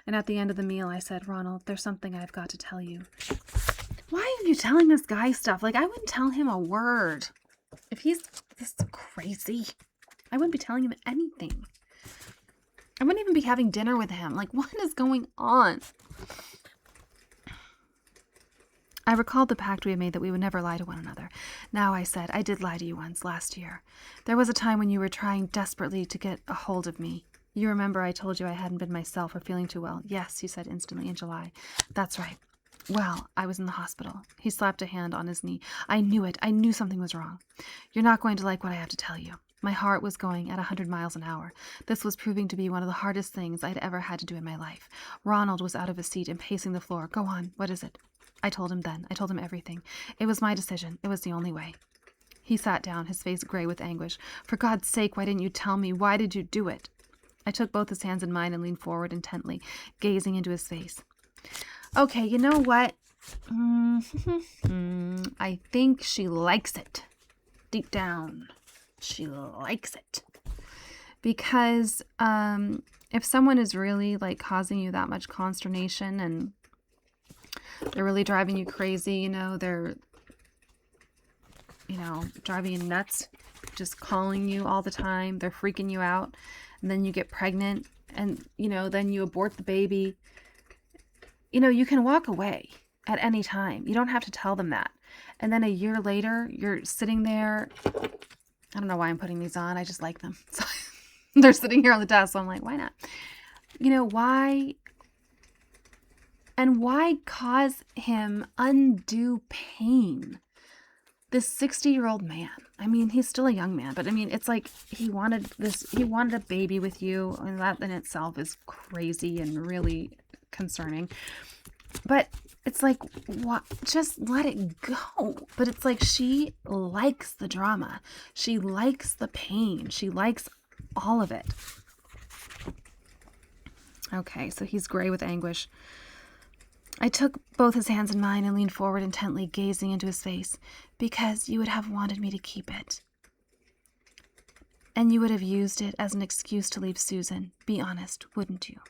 Speaker 1: And at the end of the meal, I said, Ronald, there's something I've got to tell you. Why are you telling this guy stuff? Like, I wouldn't tell him a word. If he's this crazy, I wouldn't be telling him anything. I wouldn't even be having dinner with him. Like, what is going on? I recalled the pact we had made that we would never lie to one another. Now, I said, I did lie to you once, last year. There was a time when you were trying desperately to get a hold of me. You remember I told you I hadn't been myself or feeling too well. Yes, you said instantly in July. That's right. Well, I was in the hospital. He slapped a hand on his knee. I knew it. I knew something was wrong. You're not going to like what I have to tell you. My heart was going at 100 miles an hour. This was proving to be one of the hardest things I'd ever had to do in my life. Ronald was out of his seat and pacing the floor. Go on. What is it? I told him then. I told him everything. It was my decision. It was the only way. He sat down, his face gray with anguish. For God's sake, why didn't you tell me? Why did you do it? I took both his hands in mine and leaned forward intently, gazing into his face. Okay, you know what? I think she likes it. Deep down, she likes it. Because if someone is really like causing you that much consternation and they're really driving you crazy, they're, driving you nuts, just calling you all the time, they're freaking you out, and then you get pregnant and, then you abort the baby, you can walk away at any time. You don't have to tell them that. And then a year later, you're sitting there. I don't know why I'm putting these on. I just like them. So they're sitting here on the desk. So I'm like, why not? Why? And why cause him undue pain? This 60-year-old man. I mean, he's still a young man, but I mean, it's like he wanted a baby with you, and that in itself is crazy and really concerning. But it's like, what? Just let it go. But it's like she likes the drama. She likes the pain. She likes all of it. Okay, so he's gray with anguish. I took both his hands in mine and leaned forward intently, gazing into his face. Because you would have wanted me to keep it. And you would have used it as an excuse to leave Susan. Be honest, wouldn't you?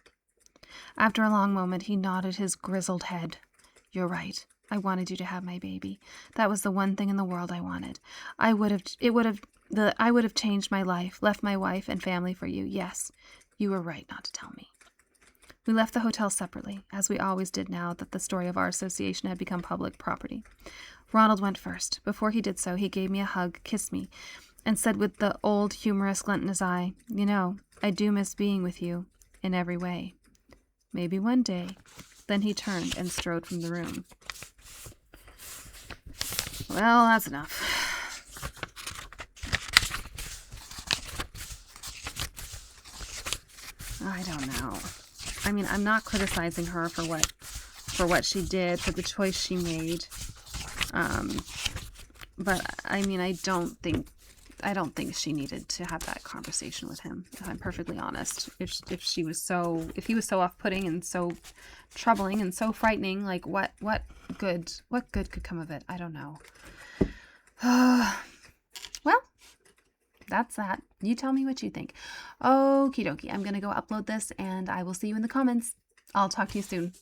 Speaker 1: After a long moment, he nodded his grizzled head. You're right. I wanted you to have my baby. That was the one thing in the world I wanted. I would have changed my life, left my wife and family for you. Yes, you were right not to tell me. We left the hotel separately, as we always did now that the story of our association had become public property. Ronald went first. Before he did so, he gave me a hug, kissed me, and said with the old humorous glint in his eye, I do miss being with you in every way. Maybe one day. Then he turned and strode from the room. Well, that's enough. I don't know. I mean, I'm not criticizing her for what she did, for the choice she made. But I mean, I don't think she needed to have that conversation with him, if I'm perfectly honest. If he was so off-putting and so troubling and so frightening, like what good could come of it? I don't know. Well, that's that. You tell me what you think. Okie dokie. I'm going to go upload this and I will see you in the comments. I'll talk to you soon.